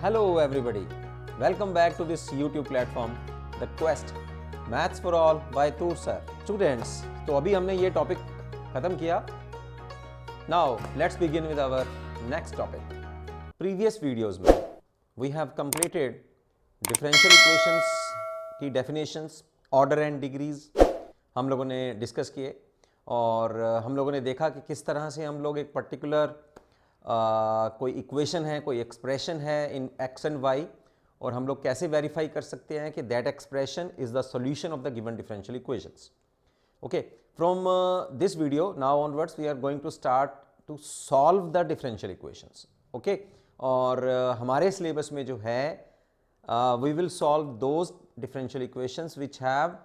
Hello everybody, welcome back to this YouTube platform, The Quest, Maths for All by Toor Sir. Students, तो अभी हमने ये topic ख़त्म किया. Now let's begin with our next topic. Previous videos में we have completed differential equations की definitions, order and degrees हम लोगों ने डिस्कस किए और हम लोगों ने देखा कि किस तरह से हम लोग एक पर्टिकुलर कोई इक्वेशन है, कोई एक्सप्रेशन है इन एक्स एंड वाई और हम लोग कैसे वेरीफाई कर सकते हैं कि that expression is the solution of the given differential equations. Okay, from this video now onwards we are going to start to solve the differential equations. Okay, और हमारे सिलेबस में जो है we will solve those differential equations which have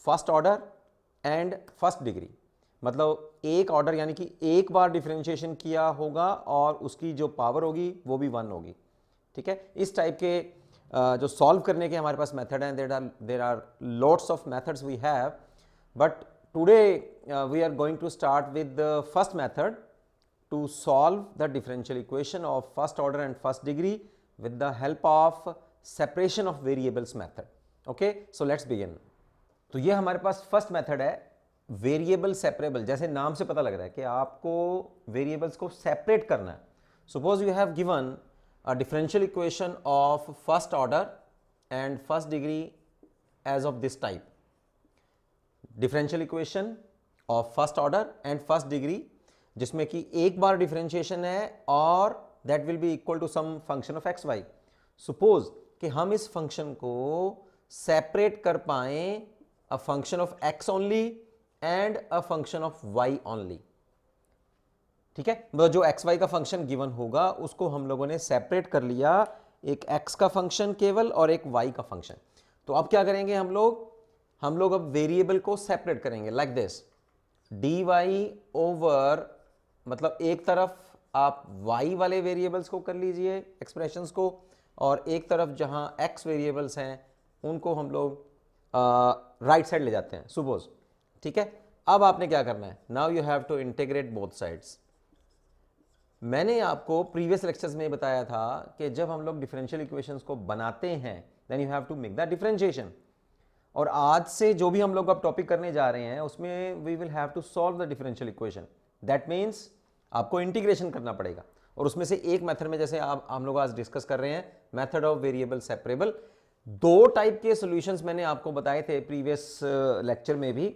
first order and first degree. मतलब एक order यानी कि एक बार डिफरेंशिएशन किया होगा और उसकी जो पावर होगी वो भी 1 होगी. ठीक है, इस टाइप के जो सॉल्व करने के हमारे पास मेथड हैं. There are lots of methods we have, but today we are going to start with the first method to solve the differential equation of first order and first degree with the help of separation of variables method. Okay, so let's begin. तो ये हमारे पास first method है variable separable. जैसे नाम से पता लग रहा है कि आपको वेरिएबल्स को सेपरेट करना है. Suppose you have given a differential equation of first order and first degree as of this type. Differential equation of first order and first degree जिसमें कि एक बार डिफरेंशिएशन है और that will be equal to some function of x y. Suppose कि हम इस function को सेपरेट कर पाए a function of x only and a function of y only. ठीक है, मतलब जो एक्स वाई का फंक्शन गिवन होगा उसको हम लोगों ने सेपरेट कर लिया, एक एक्स का फंक्शन केवल और एक वाई का फंक्शन. तो अब क्या करेंगे हम लोग अब वेरिएबल को सेपरेट करेंगे like this. D y over, मतलब एक तरफ आप वाई वाले वेरिएबल्स को कर लीजिए एक्सप्रेशंस को, और एक तरफ जहां एक्स वेरिएबल्स हैं उनको हम लोग राइट साइड ले जाते हैं सपोज. ठीक है, अब आपने क्या करना है, now you have to integrate both sides. मैंने आपको प्रीवियस लेक्चर्स में बताया था कि जब हम लोग डिफरेंशियल इक्वेशंस को बनाते हैं then you have to make the differentiation. और आज से जो भी हम लोग अब टॉपिक करने जा रहे हैं उसमें we will have to solve the differential equation. That means आपको इंटीग्रेशन करना पड़ेगा. और उसमें से एक मेथड में, जैसे आप हम लोग आज डिस्कस कर रहे हैं, मेथड ऑफ वेरिएबल सेपरेबल. दो टाइप के सॉल्यूशंस मैंने आपको बताए थे प्रीवियस लेक्चर में भी,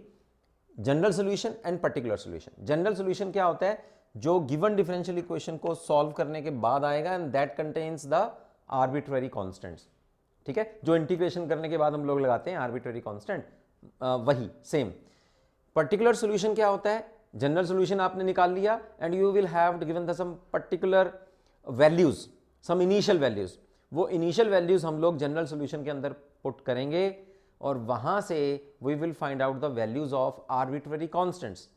general solution and particular solution. General solution क्या होता है, जो गिवन डिफरेंशियल इक्वेशन को सॉल्व करने के बाद आएगा and that contains the arbitrary constants. ठीक है, जो इंटीग्रेशन करने के बाद हम लोग लगाते हैं आर्बिट्ररी कांस्टेंट, वही सेम. पर्टिकुलर सॉल्यूशन क्या होता है, जनरल सॉल्यूशन आपने निकाल लिया and you will have given the some particular values, some initial values. वो इनिशियल वैल्यूज हम लोग जनरल सॉल्यूशन के अंदर पुट करेंगे और वहां से we will find out the values of arbitrary constants.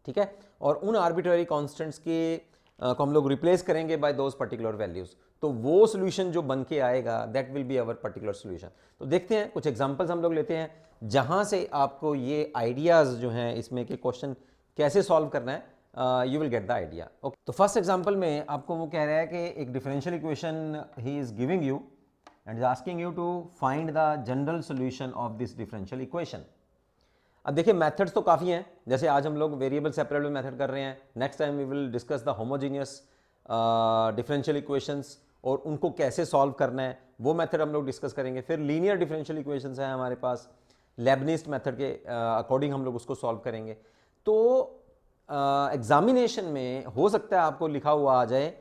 ठीक है, और उन आर्बिट्ररी कांस्टेंट्स के को हम लोग रिप्लेस करेंगे बाय दोज पर्टिकुलर वैल्यूज. तो वो सॉल्यूशन जो बन के आएगा that will be our particular solution. तो देखते हैं, कुछ एग्जांपल्स हम लोग लेते हैं जहां से आपको ये आइडियाज जो हैं इसमें के क्वेश्चन कैसे सॉल्व करना है, you will get the idea. Okay, तो फर्स्ट एग्जांपल में आपको वो कह रहा है कि एक differential equation he is giving you and is asking you to find the general solution of this differential equation. अब देखिए मेथड्स तो काफ़ी हैं. जैसे आज हम लोग वेरिएबल सेपरेबल मेथड कर रहे हैं, next time we will discuss the homogeneous differential equations और उनको कैसे सॉल्व करना है वो मेथड हम लोग डिस्कस करेंगे. फिर लीनियर डिफरेंशियल इक्वेशंस हैं हमारे पास, लेबनिज मेथड के अकॉर्डिंग हम लोग उसको सॉल्व करेंगे. तो एग्जामिनेशन में हो सकता है आपको लिखा हुआ आ जाए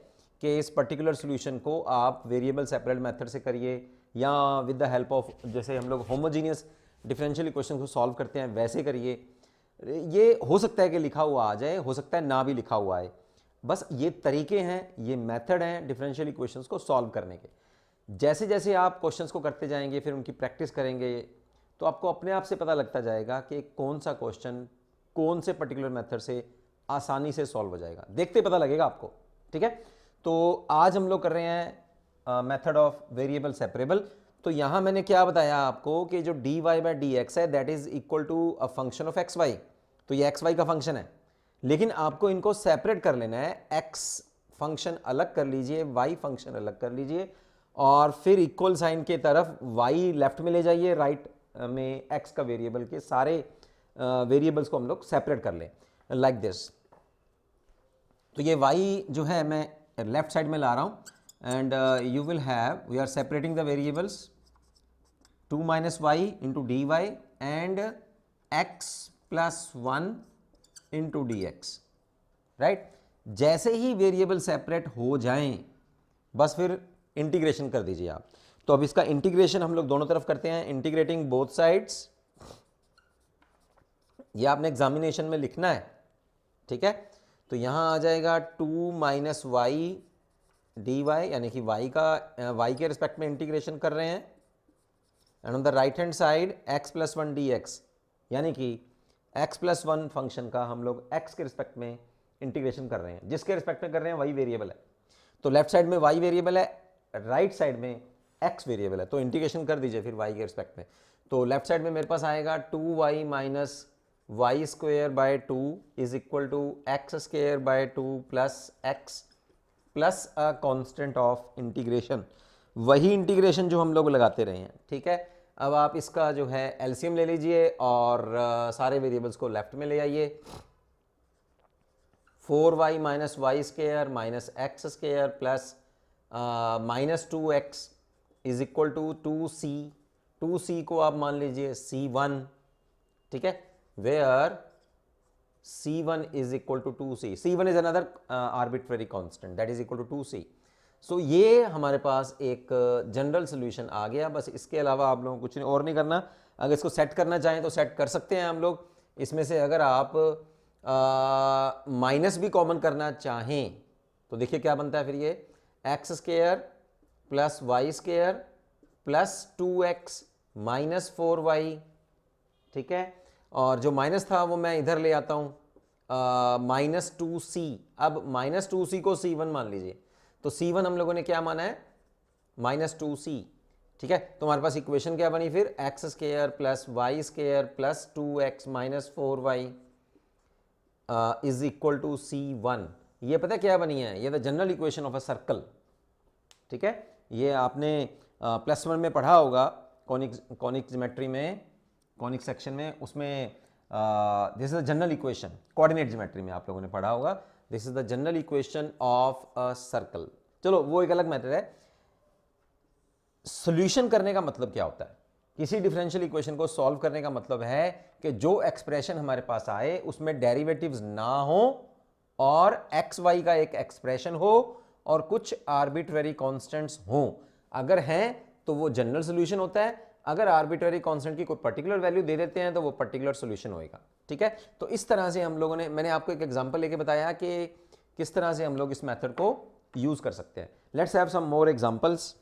कि इस पर्टिकुलर सॉल्यूशन को आप वेरिएबल सेपरेट मेथड से करिए या विद द हेल्प ऑफ, जैसे हम लोग होमोजीनियस डिफरेंशियल इक्वेशन को सॉल्व करते हैं वैसे करिए. ये हो सकता है कि लिखा हुआ आ जाए, हो सकता है ना भी लिखा हुआ आए. बस ये तरीके हैं, ये मेथड हैं डिफरेंशियल इक्वेशंस को सॉल्व करने के. जैसे जैसे आप क्वेश्चंस को करते जाएंगे, फिर उनकी प्रैक्टिस करेंगे, तो आपको अपने आप से पता लगता जाएगा कि कौन सा क्वेश्चन कौन से पर्टिकुलर मेथड से आसानी से सॉल्व हो जाएगा. देखते पता लगेगा आपको. ठीक है, तो आज हम लोग कर रहे हैं मेथड ऑफ वेरिएबल सेपरेबल. तो यहां मैंने क्या बताया आपको कि जो d y by d x है that is equal to a function of x y. तो ये एक्स वाई का फंक्शन है, लेकिन आपको इनको सेपरेट कर लेना है एक्स फंक्शन अलग कर लीजिए, y फंक्शन अलग कर लीजिए और फिर इक्वल साइन के तरफ y लेफ्ट में ले जाइए, राइट में x का वेरिएबल के सारे वेरिएबल्स को हम लोग सेपरेट कर लें लाइक दिस। तो ये y जो है मैं लेफ्ट साइड में ला रहा हूँ and you will have, we are separating the variables 2 minus y into d y and x plus 1 into d x, right. जैसे ही वेरिएबल सेपरेट हो जाएं बस फिर इंटीग्रेशन कर दीजिए आप। तो अब इसका इंटीग्रेशन हम लोग दोनों तरफ करते हैं, इंटीग्रेटिंग बोथ साइड्स। ये आपने एग्जामिनेशन में लिखना है, ठीक है। तो यहां आ जाएगा 2 माइनस वाई डी वाई, यानी कि y के रिस्पेक्ट में इंटीग्रेशन कर रहे हैं and on the right hand side x plus 1 D x, यानी कि x प्लस 1 फंक्शन का हम लोग x के रिस्पेक्ट में इंटीग्रेशन कर रहे हैं। जिसके रिस्पेक्ट में कर रहे हैं वही वेरिएबल है। तो लेफ्ट साइड में y वेरिएबल है, राइट साइड में x वेरिएबल है, तो इंटीग्रेशन कर दीजिए फिर y के रिस्पेक्ट में। तो लेफ्ट साइड में मेरे पास आएगा 2y minus y square by 2 is equal to x square by 2 plus x plus a constant of integration, वही इंटीग्रेशन जो हम लोग लगाते रहे हैं, ठीक है। अब आप इसका जो है एलसीएम ले लीजिए और सारे वेरिएबल्स को लेफ्ट में ले आइए। 4y minus y square minus x square plus minus 2x is equal to 2c, 2c को आप मान लीजिए c1, ठीक है, where c1 is equal to 2c, c1 is another arbitrary constant that is equal to 2c। सो ये हमारे पास एक general solution आ गया। बस इसके अलावा आप लोगों को कुछ और नहीं करना। अगर इसको सेट करना चाहें तो सेट कर सकते हैं हम लोग। इसमें से अगर आप माइनस भी कॉमन करना चाहें तो देखिए क्या बनता है फिर, ये x square plus y square plus 2x minus 4y, ठीक है। और जो माइनस था वो मैं इधर ले आता हूँ माइनस 2c। अब माइनस 2c को c1 मान लीजिए, तो c1 हम लोगों ने क्या माना है, माइनस 2c, ठीक है। तो हमारे पास इक्वेशन क्या बनी फिर, x square plus y square plus 2x minus 4y is equal to c1। ये पता क्या बनी है, ये the general equation of a circle, ठीक है। ये आपने प्लस 1 में पढ़ा होगा कॉनिक ज्योमेट्री में, कॉनिक सेक्शन में, उसमें this is the general equation. Coordinate geometry में आप लोगों ने पढ़ा होगा, this is the general equation of a circle. चलो वो एक अलग मैटर है। सॉल्यूशन करने का मतलब क्या होता है, किसी डिफरेंशियल इक्वेशन को सॉल्व करने का मतलब है कि जो एक्सप्रेशन हमारे पास आए उसमें डेरिवेटिव्स ना हो और एक्स वाई का एक एक्सप्रेशन हो और कुछ आर्बिट्ररी कांस्टेंट्स हों। अगर हैं तो वो जनरल सॉल्यूशन होता है, अगर आर्बिट्ररी कांस्टेंट की कोई पर्टिकुलर वैल्यू दे देते हैं तो वो पर्टिकुलर सॉल्यूशन होएगा, ठीक है। तो इस तरह से हम लोगों ने, मैंने आपको एक एग्जांपल लेके बताया कि किस तरह से हम लोग इस मेथड को यूज कर सकते हैं। Let's have some more examples.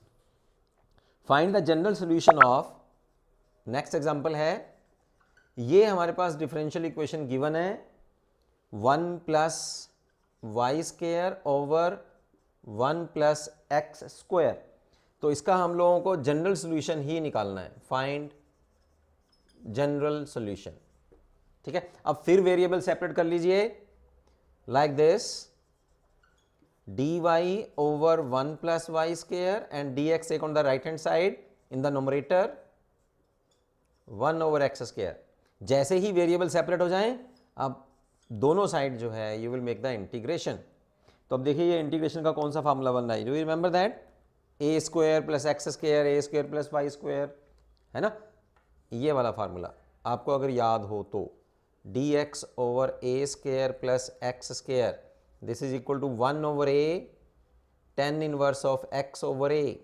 Find the general solution of, next example है, ये हमारे पास डिफरेंशियल इक्वेशन गिवन है 1 plus y square over 1 plus x square. तो इसका हम लोगों को जनरल सॉल्यूशन ही निकालना है, फाइंड जनरल सॉल्यूशन, ठीक है। अब फिर वेरिएबल सेपरेट कर लीजिए like this, dy over 1 plus y square and dx एक on the right hand side in the numerator 1 over x square. जैसे ही वेरिएबल सेपरेट हो जाएं अब दोनों साइड जो है you will make the integration. तो अब देखिए ये इंटीग्रेशन का कौन सा फार्मूला बन रहा है, do you remember that, a square plus x square a square plus y square, है ना। ये वाला फार्मूला आपको अगर याद हो तो dx over a square plus x square this is equal to 1 over a tan inverse of x over a,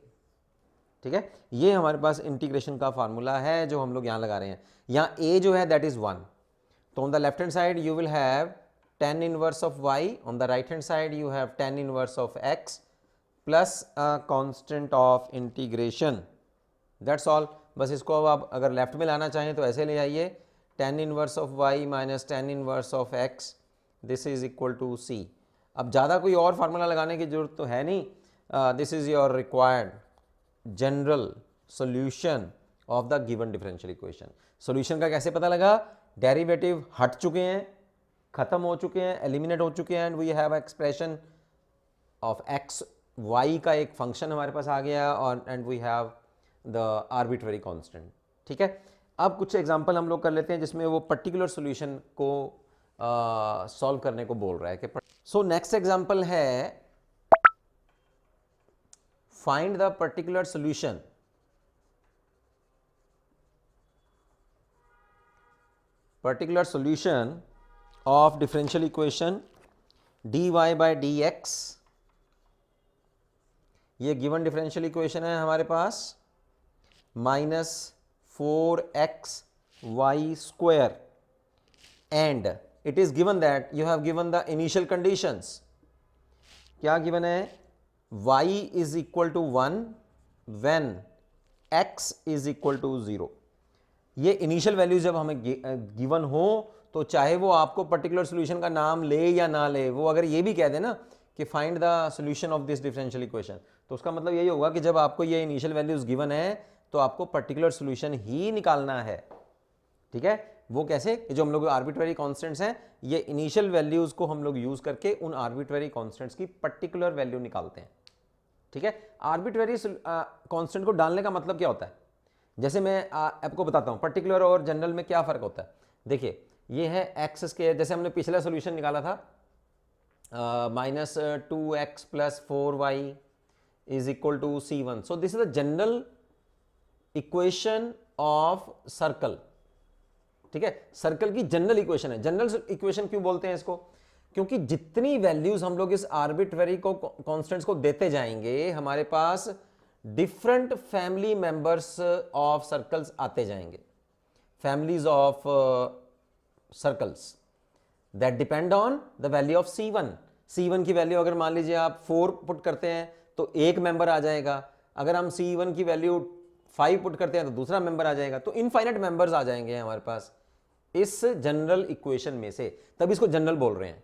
ठीक है। ये हमारे पास इंटीग्रेशन का फार्मूला है जो हम लोग यहाँ लगा रहे हैं। यहाँ a जो है दैट इज 1, तो on the left hand side you will have tan inverse of y, on the right hand side you have tan inverse of x plus a constant of integration, that's all. बस इसको अब आप अगर left में लाना चाहें तो ऐसे ले आइए, tan inverse of y minus tan inverse of x this is equal to c। अब ज़्यादा कोई और फार्मूला लगाने की जरूरत तो है नहीं, this is your required general solution of the given differential equation. Solution का कैसे पता लगा, डेरिवेटिव हट चुके हैं, खत्म हो चुके हैं, एलिमिनेट हो चुके हैं and we have expression of x y का एक फंक्शन हमारे पास आ गया और and we have the arbitrary constant. ठीक है, अब कुछ एग्जांपल हम लोग कर लेते हैं जिसमें वो पर्टिकुलर सॉल्यूशन को सॉल्व करने को बोल रहा है कि सो नेक्स्ट एग्जांपल है find the particular solution of differential equation dy by dx। ये गिवन डिफरेंशियल इक्वेशन है हमारे पास -4xy² and it is given that you have given the initial conditions. क्या गिवन है? y is equal to 1 when x is equal to 0। ये initial value जब हमें given हो तो चाहे वो आपको पर्टिकुलर सॉल्यूशन का नाम ले या ना ले, वो अगर ये भी कह दे ना कि find the solution of this differential equation, तो उसका मतलब यही होगा कि जब आपको ये इनिशियल वैल्यूज गिवन है तो आपको पर्टिकुलर सॉल्यूशन ही निकालना है। ठीक है, वो कैसे? जो हम लोग आर्बिट्ररी कांस्टेंट्स हैं, ये इनिशियल वैल्यूज को हम लोग यूज करके उन आर्बिट्ररी कांस्टेंट्स की पर्टिकुलर वैल्यू निकालते हैं। ठीक है, आर्बिट्ररी कांस्टेंट को डालने का मतलब क्या होता है? जैसे मैं आपको बताता हूं पर्टिकुलर और जनरल में क्या फर्क होता है। देखिए, ये है x², जैसे हमने पिछला सॉल्यूशन निकाला था -2x + 4y is equal to c1। So this is the general equation of circle. ठीक है, सर्कल की जनरल इक्वेशन है। जनरल इक्वेशन क्यों बोलते हैं इसको? क्योंकि जितनी वैल्यूज हम लोग इस आर्बिट्ररी को कांस्टेंट्स को देते जाएंगे, हमारे पास different family members of circles आते जाएंगे, families of circles that depend on the value of c1। c1 की वैल्यू अगर मान लीजिए आप 4 पुट करते हैं तो एक मेंबर आ जाएगा, अगर हम c1 की वैल्यू 5 पुट करते हैं तो दूसरा मेंबर आ जाएगा, तो इनफाइनाइट मेंबर्स आ जाएंगे हमारे पास इस जनरल इक्वेशन में से, तब इसको जनरल बोल रहे हैं।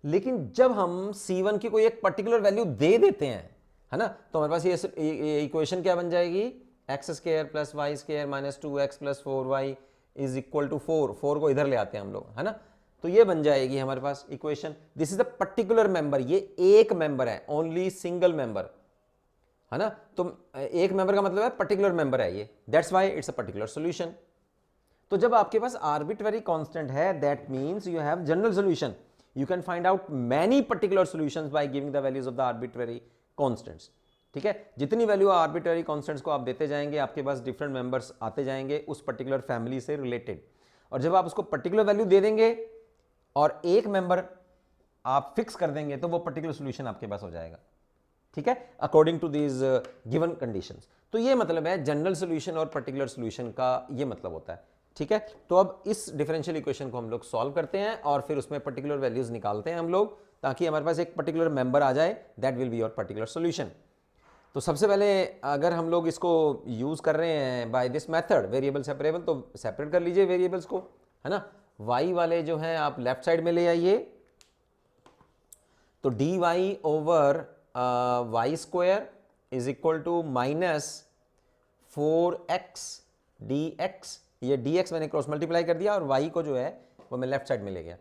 लेकिन जब हम c1 की कोई एक पर्टिकुलर वैल्यू दे देते हैं, है ना, तो हमारे पास ये इक्वेशन क्या बन जाएगी? x² + y² - 2x + 4y is equal to 4 को इधर ले आते हैं हम लोग, है ना, तो ये बन जाएगी हमारे पास equation. This is the particular member, ये एक मेंबर है, ओनली सिंगल मेंबर, है ना, तो एक मेंबर का मतलब है पर्टिकुलर मेंबर है ये, that's why it's a particular solution. तो जब आपके पास आर्बिट्ररी कांस्टेंट है, that means you have general solution. You can find out many particular solutions by giving the values of the arbitrary constants. ठीक है, जितनी value arbitrary constants को आप देते जाएंगे, आपके पास डिफरेंट मेंबर्स आते जाएंगे उस पर्टिकुलर फैमिली से रिलेटेड, और जब आप उसको पर्टिकुलर वैल्यू दे देंगे और एक मेंबर आप फिक्स कर देंगे तो वो पर्टिकुलर सॉल्यूशन आपके पास हो जाएगा। ठीक है, according to these given conditions. तो ये मतलब है जनरल सॉल्यूशन और पर्टिकुलर सॉल्यूशन का ये मतलब होता है। ठीक है, तो अब इस डिफरेंशियल इक्वेशन को हम लोग सॉल्व करते हैं और फिर उसमें पर्टिकुलर वैल्यूज निकालते हैं हम लोग, ताकि हमारे पास एक पर्टिकुलर मेंबर आ जाए, that will be your particular solution. तो सबसे पहले अगर हम लोग इसको यूज कर रहे हैं by this method variable separable, तो सेपरेट कर लीजिए वेरिएबल्स को, है ना। y वाले जो हैं आप लेफ्ट साइड में ले आइए, तो dy ओवर y² is equal to -4x dx। ये dx मैंने क्रॉस मल्टीप्लाई कर दिया और y को जो है वो मैं लेफ्ट साइड में ले गया।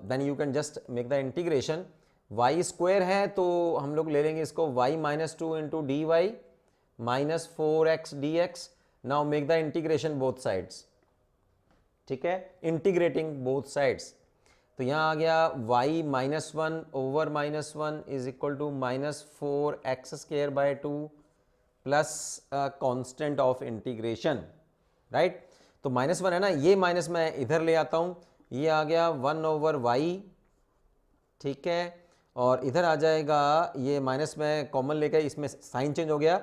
Then you can just make the integration. y² है तो हम लोग ले लेंगे इसको y - 2 into dy -4x dx। Now make the integration both sides. ठीक है, इंटीग्रेटिंग बोथ साइड्स, तो यहां आ गया y -1 over -1 is equal to -4x² / 2 plus constant of integration, right. तो -1 है ना, ये माइनस मैं इधर ले आता हूं, ये आ गया 1 ओवर y। ठीक है, और इधर आ जाएगा, ये माइनस में कॉमन लेकर इसमें साइन चेंज हो गया,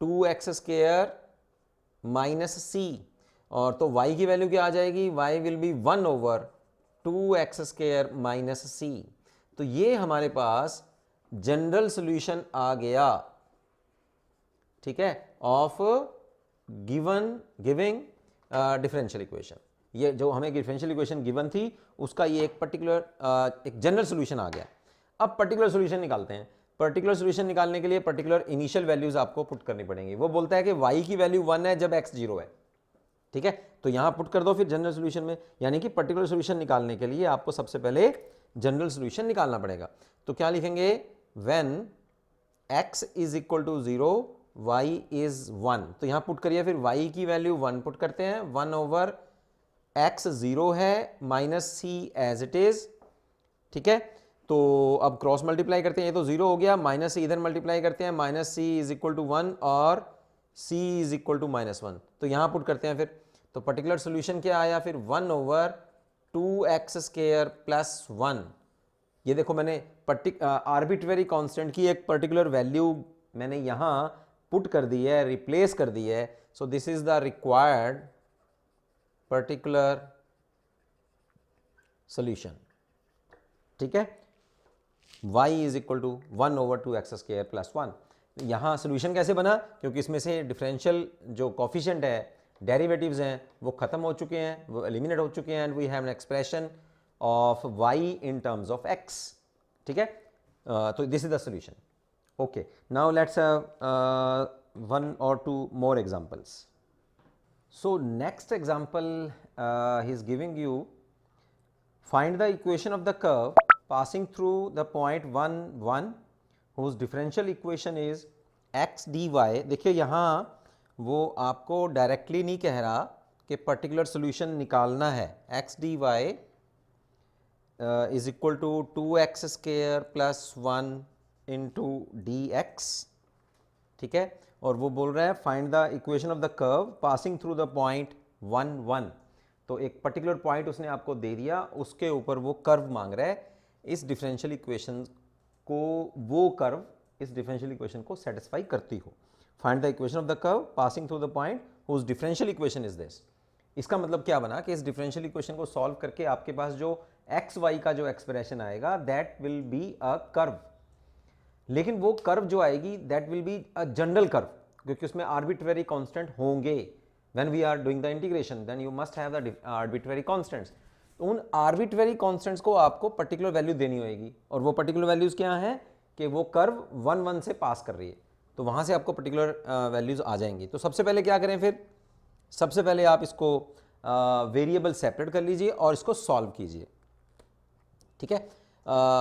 2x² - c, और तो y की वैल्यू क्या आ जाएगी? y will be 1 over 2x² - c। तो ये हमारे पास जनरल सॉल्यूशन आ गया। ठीक है, ऑफ गिविंग डिफरेंशियल इक्वेशन। ये जो हमें डिफरेंशियल इक्वेशन गिवन थी उसका ये एक पर्टिकुलर एक जनरल सॉल्यूशन आ गया। अब पर्टिकुलर सॉल्यूशन निकालते हैं। पर्टिकुलर सॉल्यूशन निकालने के लिए पर्टिकुलर इनिशियल वैल्यूज आपको पुट करनी पड़ेंगी। वो बोलता है कि y की वैल्यू 1 है जब x 0 है। ठीक है, तो यहां पुट कर दो फिर जनरल सॉल्यूशन में, यानी कि पर्टिकुलर सॉल्यूशन निकालने के लिए आपको सबसे पहले जनरल सोल्यूशन निकालना पड़ेगा। तो क्या लिखेंगे, when x is equal to 0 y is 1, तो यहां पुट करिए, फिर y की वैल्यू 1 पुट करते हैं, 1 ओवर x 0 है minus c as it is, ठीक है। तो अब क्रॉस मल्टीप्लाई करते हैं, ये तो 0 हो गया, माइनस से इधर मल्टीप्लाई करते हैं, minus c is equal to 1 और c इज इक्वल टू -1, तो यहां पुट करते हैं फिर। तो पर्टिकुलर सोल्यूशन क्या आया फिर, 1 ओवर 2x स्क्वायर प्लस 1। ये देखो मैंने आर्बिट्रेरी कांस्टेंट की एक पर्टिकुलर वैल्यू मैंने यहां पुट कर दी है, रिप्लेस कर दी है। So this is the required particular solution, ठीक है। y is equal to 1 over 2x square plus 1। यहाँ सोल्यूशन कैसे बना, क्योंकि इसमें से डिफरेंशियल जो कॉफिशिएंट है, डेरिवेटिव्स हैं, वो खत्म हो चुके हैं, वो एलिमिनेट हो चुके हैं, and we have an expression of y in terms of x, ठीक है। तो this is the solution. Okay, now let's have one और two more examples. So next example he is giving you, find the equation of the curve passing through the point 1 1 whose differential equation is x dy। देखिए यहाँ वो आपको directly नहीं कह रहा कि particular solution निकालना है, x dy is equal to 2x square plus 1 into d x, ठीक है। और वो बोल रहा है find the equation of the curve passing through the point 1 1। तो एक पर्टिकुलर पॉइंट उसने आपको दे दिया, उसके ऊपर वो कर्व मांग रहा है, इस डिफरेंशियल इक्वेशन को, वो कर्व इस डिफरेंशियल इक्वेशन को सेटिस्फाई करती हो। Find the equation of the curve passing through the point whose differential equation is this. इसका मतलब क्या बना कि इस डिफरेंशियल इक्वेशन को सॉल्व करके आपके पास जो एक्स वाई का जो एक्सप्रेशन आएगा that will be a curve, लेकिन वो कर्व जो आएगी that will be a general curve, क्योंकि उसमें आर्बिट्रेरी कांस्टेंट होंगे। When we are doing the integration, then you must have the arbitrary constants. तो उन आर्बिट्रेरी कॉन्स्टेंट्स को आपको पर्टिकुलर वैल्यू देनी होगी, और वो पर्टिकुलर वैल्यूज क्या है कि वो कर्व 1 1 से पास कर रही है, तो वहां से आपको पर्टिकुलर वैल्यूज आ जाएंगी। तो सबसे पहले क्या करें फिर, सबसे पहले आप इसको वेरिएबल सेपरेट कर लीजिए और इसको सॉल्व कीजिए, ठीक है।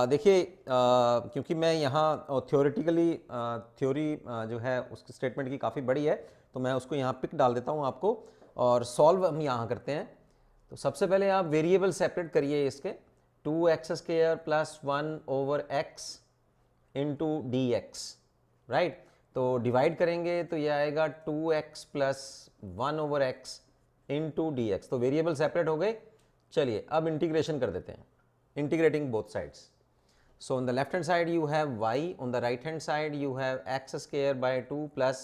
देखिए क्योंकि मैं यहाँ थ्योरेटिकली थ्योरी जो है उसकी स्टेटमेंट की काफ़ी बड़ी है, तो मैं उसको यहाँ पिक डाल देता हूँ आपको, और सॉल्व हम यहाँ करते हैं। तो सबसे पहले आप वेरिएबल सेपरेट करिए इसके, 2x square plus 1 over x into d x, right. तो डिवाइड करेंगे तो ये आएगा 2x plus 1 over x into d x. तो वेरिएबल सेपरेट हो गए। चलिए अब इंटीग्रेशन कर देते हैं, integrating both sides. So on the left hand side you have y, on the right hand side you have x square by 2 plus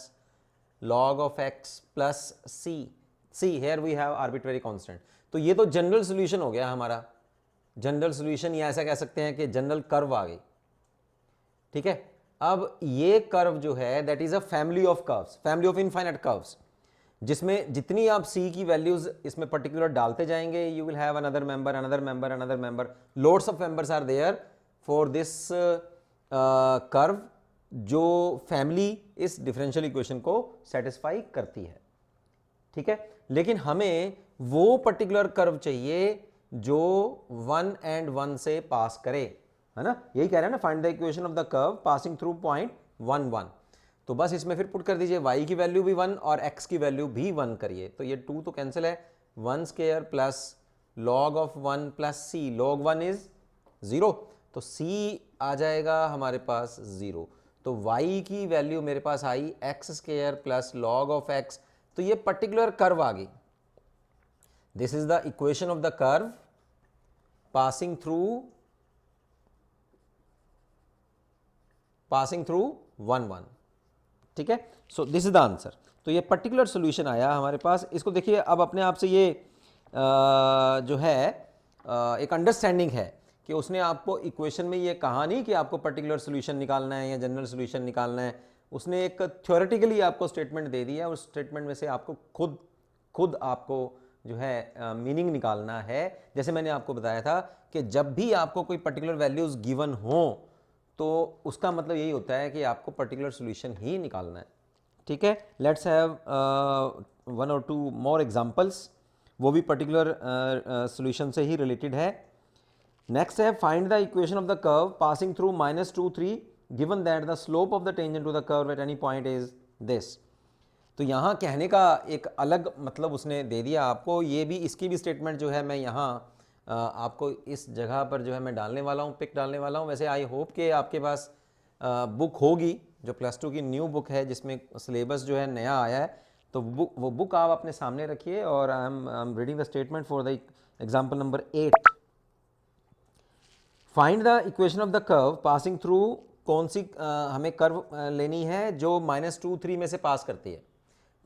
log of x plus c. See here we have arbitrary constant. तो ये तो general solution हो गया हमारा, general solution, या ऐसा कह सकते हैं कि जनरल कर्व आ गई, ठीक है। अब ये कर्व जो है that is a family of curves, family of infinite curves, जिसमें जितनी आप c की वैल्यूज इसमें पर्टिकुलर डालते जाएंगे, you will have another member another member another member, loads of members are there for this curve, जो फैमिली इस differential equation को सेटिस्फाई करती है, ठीक है। लेकिन हमें वो पर्टिकुलर कर्व चाहिए जो 1 and 1 से पास करे, है ना, यही कह रहे हैं ना, find the equation of the curve passing through point 1 1। तो बस इसमें फिर पुट कर दीजिए y की वैल्यू भी 1 और x की वैल्यू भी 1 करिए। तो ये 2 तो कैंसिल है, 1 square plus log of 1 plus c, log 1 is 0, तो c आ जाएगा हमारे पास 0। तो y की वैल्यू मेरे पास आई x square plus log of x, तो ये पर्टिकुलर कर्व आ गई। This is the equation of the curve passing through 1 1, ठीक है। So this is the answer. तो ये पर्टिकुलर सोल्यूशन आया हमारे पास। इसको देखिए, अब अपने आप से ये जो है एक अंडरस्टैंडिंग है कि उसने आपको इक्वेशन में ये कहा नहीं कि आपको पर्टिकुलर सोल्यूशन निकालना है या जनरल सोल्यूशन निकालना है, उसने एक थ्योरेटिकली आपको स्टेटमेंट दे दिया, उस स्टेटमेंट में से आपको खुद आपको जो है मीनिंग निकालना है। जैसे मैंने आपको बताया था कि जब भी आपको कोई पर्टिकुलर वैल्यूज गिवन हो तो उसका मतलब यही होता है कि आपको पर्टिकुलर सोल्यूशन ही निकालना है, ठीक है। Let's have 1 or 2 more examples, वो भी पर्टिकुलर सोल्यूशन से ही रिलेटेड है। नेक्स्ट है find the equation of the curve passing through -2 3 given that the slope of the tangent to the curve at any point is this. तो यहाँ कहने का एक अलग मतलब उसने दे दिया आपको, ये भी इसकी भी स्टेटमेंट जो है मैं यहाँ आपको इस जगह पर जो है मैं डालने वाला हूँ, पिक डालने वाला हूँ। वैसे आई होप कि आपके पास बुक होगी जो +2 की न्यू बुक है जिसमें सिलेबस जो है नया आया है, तो वो बुक आप अपने सामने रखिए और I am reading the statement for the example number 8। Find the equation of the curve passing through, कौन सी हमें कर्व लेनी है जो -2 3 में से पास करती है।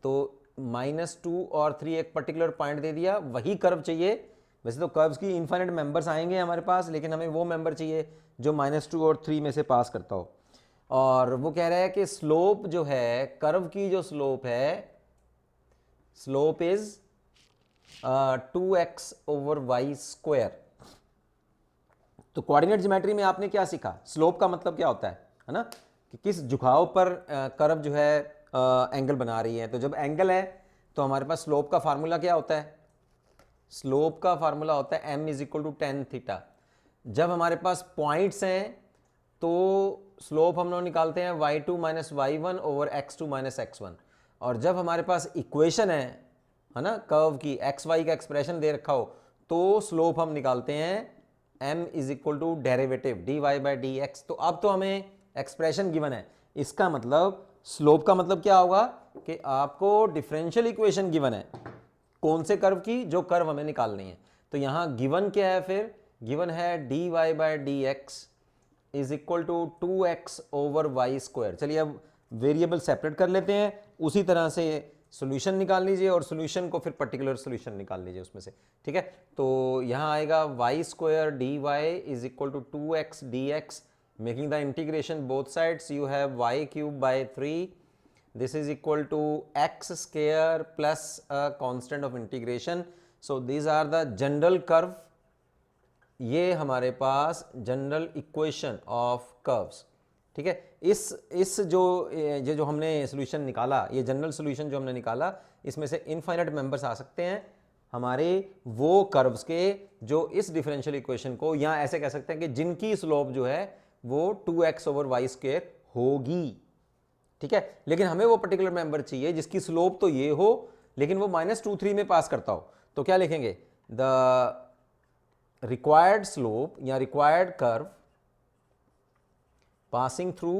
तो -2 और 3 एक पर्टिकुलर पॉइंट दे दिया, वही कर्व चाहिए। वैसे तो कर्व्स की इन्फाइनाइट मेंबर्स आएंगे हमारे पास, लेकिन हमें वो मेंबर चाहिए जो -2 और 3 में से पास करता हो। और वो कह रहा है कि स्लोप जो है, कर्व की जो स्लोप है, स्लोप इज 2x/y²। तो कोऑर्डिनेट ज्योमेट्री में आपने क्या सीखा, स्लोप का मतलब क्या होता है ना, कि किस झुकाव पर कर्व जो है एंगल बना रही है। तो जब एंगल है तो हमारे पास स्लोप का फार्मूला क्या होता है, स्लोप का फार्मूला होता है m = tan थीटा। जब हमारे पास पॉइंट्स हैं तो स्लोप हम लोग निकालते हैं y2 - y1 x2 - x1। और जब हमारे पास इक्वेशन है ना कर्व की, xy का एक्सप्रेशन दे रखा हो, तो स्लोप हम निकालते हैं m = डेरिवेटिव dy/dx। तो अब तो हमें एक्सप्रेशन गिवन है, इसका मतलब स्लोप का मतलब क्या होगा कि आपको डिफरेंशियल इक्वेशन गिवन है कौन से कर्व की, जो कर्व हमें निकालनी है। तो यहां गिवन क्या है, फिर गिवन है dy/dx = 2x/y²। चलिए अब वेरिएबल सेपरेट कर लेते हैं, उसी तरह से सॉल्यूशन निकाल लीजिए और सॉल्यूशन को फिर पर्टिकुलर सॉल्यूशन निकाल लीजिए उसमें से, ठीक है। तो यहाँ आएगा y² dy = 2x dx, making the integration both sides you have y³/3, this is equal to x² plus a constant of integration, so these are the general curve। ये हमारे पास जनरल इक्वेशन ऑफ कर्व्स, ठीक है। इस जो हमने solution निकाला, ये general solution जो हमने निकाला, इसमें से इनफाइनाइट मेंबर्स आ सकते हैं हमारे वो कर्व्स के जो इस डिफरेंशियल इक्वेशन को, या ऐसे कह सकते हैं कि जिनकी स्लोप जो है वो 2x/y² होगी, ठीक है। लेकिन हमें वो पर्टिकुलर मेंबर चाहिए जिसकी स्लोप तो ये हो लेकिन वो -2 3 में पास करता हो। तो क्या लिखेंगे, द रिक्वायर्ड स्लोप या required curve passing through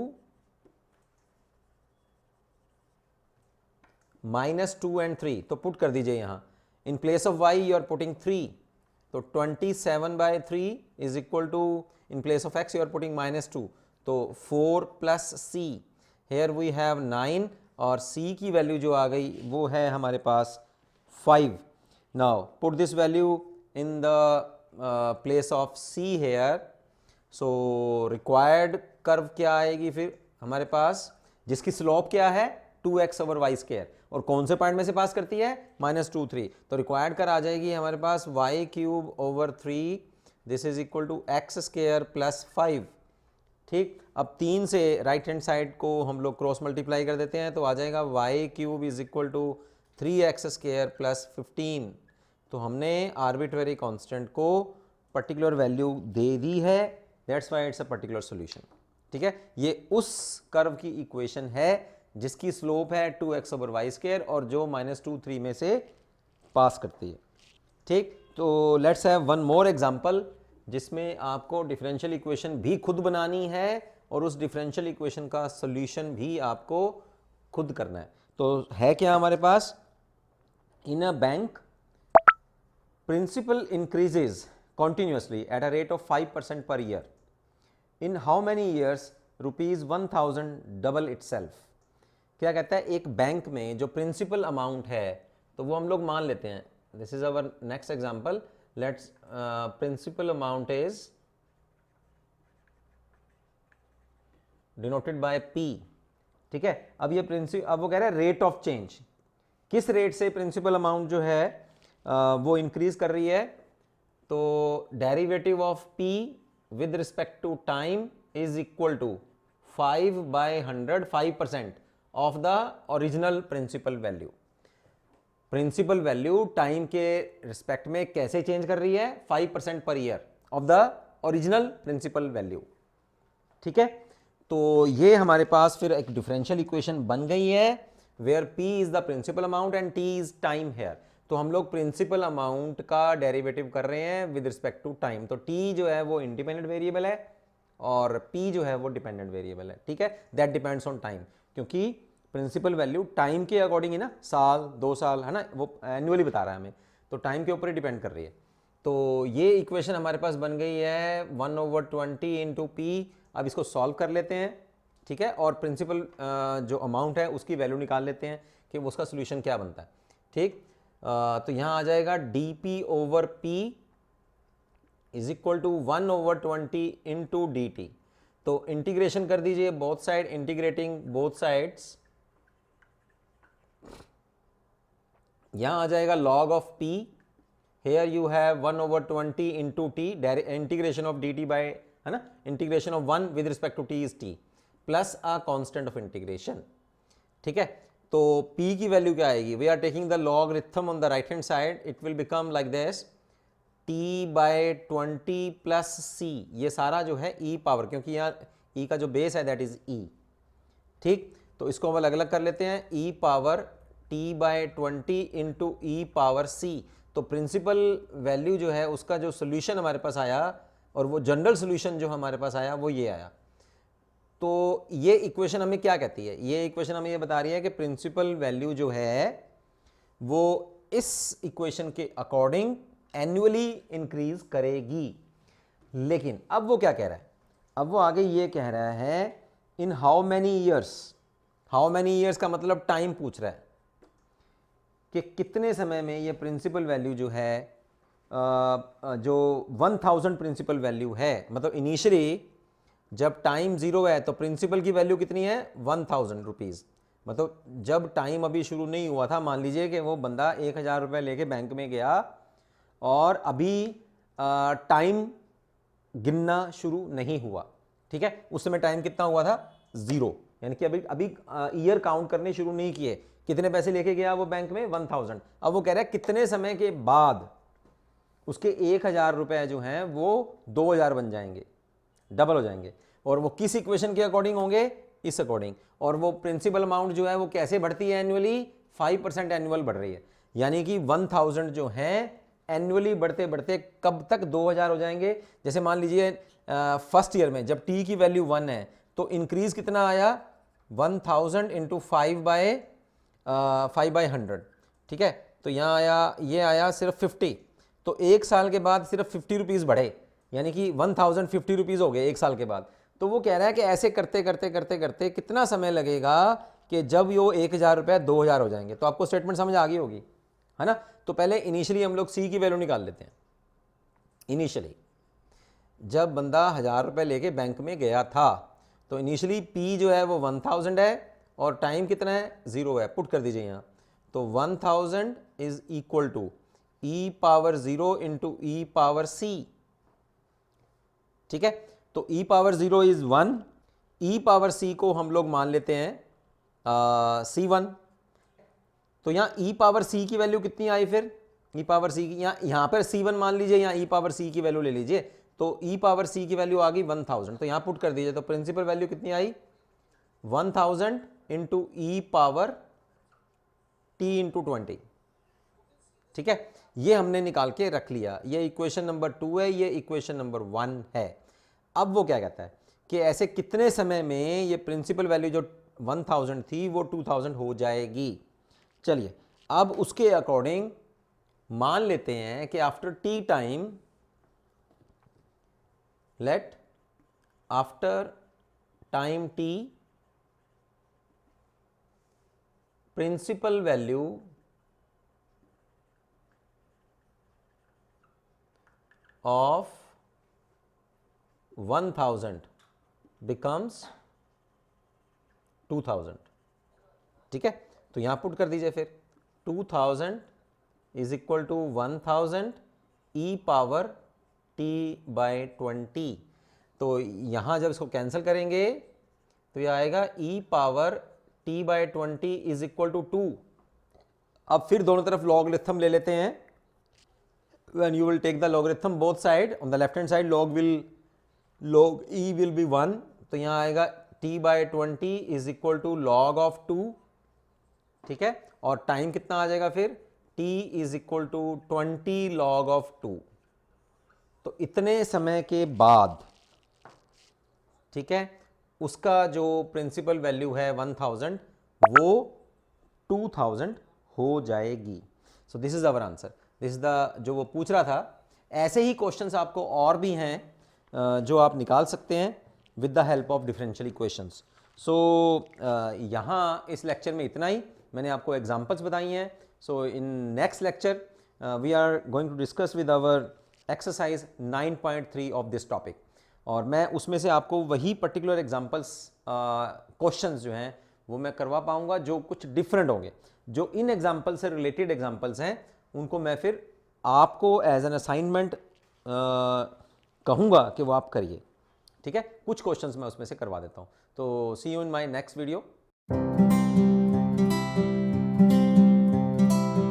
-2 and 3। तो पुट कर दीजिए यहां, in place of y you are putting 3, तो 27/3 is equal to, in place of x you are putting -2, तो 4 + c, हेयर वी हैव 9 और c की value जो आ गई वो है हमारे पास 5। Now put this value in the place of c here. So required curve क्या आएगी फिर हमारे पास, जिसकी स्लोप क्या है 2x/y², और कौन से पॉइंट में से पास करती है, -2 3। तो रिक्वायर्ड कर आ जाएगी हमारे पास y³/3, this is equal to x² + 5, ठीक। अब 3 से राइट हैंड साइड को हम लोग क्रॉस मल्टीप्लाई कर देते हैं, तो आ जाएगा y³ = 3x² + 15। तो हमने आर्बिट्रेरी कांस्टेंट को पर्टिकुलर वैल्यू दे दी है, that's why it's a particular solution, ठीक है। ये उस कर्व की इक्वेशन है जिसकी स्लोप है 2x/y² और जो -2 3 में से पास करती है, ठीक। तो let's have one more example जिसमें आपको डिफरेंशियल इक्वेशन भी खुद बनानी है और उस डिफरेंशियल इक्वेशन का सॉल्यूशन भी आपको खुद करना है। तो है क्या हमारे पास, in a bank principal increases continuously at a rate of 5% per year. In how many years ₹1000 double itself? क्या कहता है, एक बैंक में जो प्रिंसिपल अमाउंट है, तो वो हम लोग मान लेते हैं, this is our next example, let's principal amount is denoted by P, ठीक है। अब ये अब वो कह रहा है रेट ऑफ चेंज, किस रेट से प्रिंसिपल अमाउंट जो है वो इंक्रीज कर रही है। तो derivative of P with respect to time is equal to 5/100, 5% of the original principal value. Principal value time के रिस्पेक्ट में कैसे चेंज कर रही है, 5% per year of the original principal value. ठीक है, तो ये हमारे पास फिर एक डिफरेंशियल इक्वेशन बन गई है where P is the principal amount and T is time here. तो हम लोग प्रिंसिपल अमाउंट का डेरिवेटिव कर रहे हैं विद रिस्पेक्ट टू टाइम। तो T जो है वो इंडिपेंडेंट वेरिएबल है और P जो है वो डिपेंडेंट वेरिएबल है। ठीक है, दैट डिपेंड्स ऑन टाइम, क्योंकि प्रिंसिपल वैल्यू टाइम के अकॉर्डिंग ही ना, साल 2 साल है ना, वो एनुअली बता रहा है हमें, तो टाइम के ऊपर ही डिपेंड कर रही है। तो ये इक्वेशन हमारे पास बन गई है 1/20 इंटू पी। अब इसको सॉल्व कर लेते हैं। ठीक है, और प्रिंसिपल जो अमाउंट है उसकी वैल्यू निकाल लेते हैं कि उसका सोल्यूशन क्या बनता है। ठीक, तो यहाँ आ जाएगा d p over p is equal to 1/20 into d t. तो इंटीग्रेशन कर दीजिए both side, integrating both sides, यहां आ जाएगा log of p, here you have 1/20 into t, integration of dt by, है ना, integration of 1 with respect to t is t plus a constant of integration. ठीक है, तो p की value क्या आएगी, we are taking the logarithm on the right hand side, it will become like this t by 20 plus c, ये सारा जो है e पावर, क्योंकि यहाँ e का जो बेस है दैट इज e। ठीक, तो इसको हम अलग अलग कर लेते हैं, e power t by 20 into e power c। तो प्रिंसिपल वैल्यू जो है उसका जो सोल्यूशन हमारे पास आया और वो जनरल सोल्यूशन जो हमारे पास आया वो ये आया। तो ये इक्वेशन हमें क्या कहती है, ये इक्वेशन हमें ये बता रही है कि प्रिंसिपल वैल्यू जो है वो इस इक्वेशन के अकॉर्डिंग एनुअली इंक्रीज करेगी। लेकिन अब वो क्या कह रहा है, अब वो आगे ये कह रहा है in how many years. How many years का मतलब टाइम पूछ रहा है कि कितने समय में ये प्रिंसिपल वैल्यू जो है जो 1000 प्रिंसिपल वैल्यू है, मतलब इनिशियली जब टाइम 0 है तो प्रिंसिपल की वैल्यू कितनी है 1000 रुपीज़। मतलब जब टाइम अभी शुरू नहीं हुआ था, मान लीजिए कि वो बंदा 1000 रुपये लेके बैंक में गया और अभी टाइम गिनना शुरू नहीं हुआ। ठीक है, उस समय टाइम कितना हुआ था 0, यानी कि अभी ईयर काउंट करने शुरू नहीं किए। कितने पैसे लेके गया वो बैंक में 1000। अब वो कह रहा है कितने समय के बाद उसके 1000 रुपए जो हैं वो 2000 बन जाएंगे, डबल हो जाएंगे। और वो किस इक्वेशन के अकॉर्डिंग होंगे, इस अकॉर्डिंग। और वो प्रिंसिपल अमाउंट जो है वो कैसे बढ़ती है एनुअली, 5% एनुअल बढ़ रही है, यानी कि 1000 जो है एनुअली बढ़ते बढ़ते कब तक 2000 हो जाएंगे। जैसे मान लीजिए फर्स्ट ईयर में जब टी की वैल्यू 1 है तो इंक्रीज कितना आया 1000 इंटू 5/100। ठीक है, तो यहाँ आया, ये आया सिर्फ 50। तो एक साल के बाद सिर्फ 50 रुपीज़ बढ़े, यानी कि 1050 रुपीज़ हो गए एक साल के बाद। तो वो कह रहा है कि ऐसे करते करते करते करते कितना समय लगेगा कि जब यो 1000 रुपये 2000 हो जाएंगे। तो आपको स्टेटमेंट समझ आ गई होगी, है ना। तो पहले इनिशियली हम लोग सी की वैल्यू निकाल लेते हैं। इनिशियली जब बंदा 1000 रुपये लेके बैंक में गया था तो इनिशियली पी जो है वो 1000 है और टाइम कितना है 0 है, पुट कर दीजिए यहाँ। तो 1000 is equal to e power 0 into e power c. ठीक है, तो e power 0 is 1, e power c को हम लोग मान लेते हैं C1। तो यहाँ ई पावर सी की वैल्यू कितनी आई, फिर ई पावर सी की यहाँ पर C1 मान लीजिए, यहाँ ई पावर सी की वैल्यू ले लीजिए। तो ई पावर सी की वैल्यू आ गई 1000, तो यहाँ पुट कर दीजिए। तो प्रिंसिपल वैल्यू कितनी आई 1000 into e power T into 20। ठीक है, ये हमने निकाल के रख लिया। ये इक्वेशन नंबर 2 है, ये इक्वेशन नंबर 1 है। अब वो क्या कहता है कि ऐसे कितने समय में ये प्रिंसिपल वैल्यू जो 1000 थी वो 2000 हो जाएगी। चलिए अब उसके अकॉर्डिंग मान लेते हैं कि after t time, let after time t principal value of 1000 becomes 2000। ठीक है, तो यहां पुट कर दीजिए फिर 2000 is equal to 1000 e power t by 20। तो यहां जब इसको कैंसिल करेंगे तो यह आएगा e power t by 20 is equal to 2। अब फिर दोनों तरफ लॉगरिथम ले लेते हैं। when you will take the logarithm both side, on the left hand side log e will be 1, तो यहाँ आएगा t/20 is equal to log of 2, ठीक है, और टाइम कितना आ जाएगा फिर t is equal to 20 log of 2। तो इतने समय के बाद, ठीक है, उसका जो प्रिंसिपल वैल्यू है 1000 वो 2000 हो जाएगी। सो this is our answer, this is the जो वो पूछ रहा था। ऐसे ही क्वेश्चंस आपको और भी हैं जो आप निकाल सकते हैं with the help of differential equations. So यहाँ इस लेक्चर में इतना ही, मैंने आपको एग्जांपल्स बताई हैं। So in next lecture we are going to discuss with our exercise 9.3 of this topic, और मैं उसमें से आपको वही पर्टिकुलर एग्जांपल्स क्वेश्चंस जो हैं वो मैं करवा पाऊंगा जो कुछ डिफरेंट होंगे। जो इन एग्जांपल से रिलेटेड एग्जांपल्स हैं उनको मैं फिर आपको एज एन असाइनमेंट कहूँगा कि वो आप करिए, ठीक है। कुछ क्वेश्चंस मैं उसमें से करवा देता हूँ। तो see you in my next video.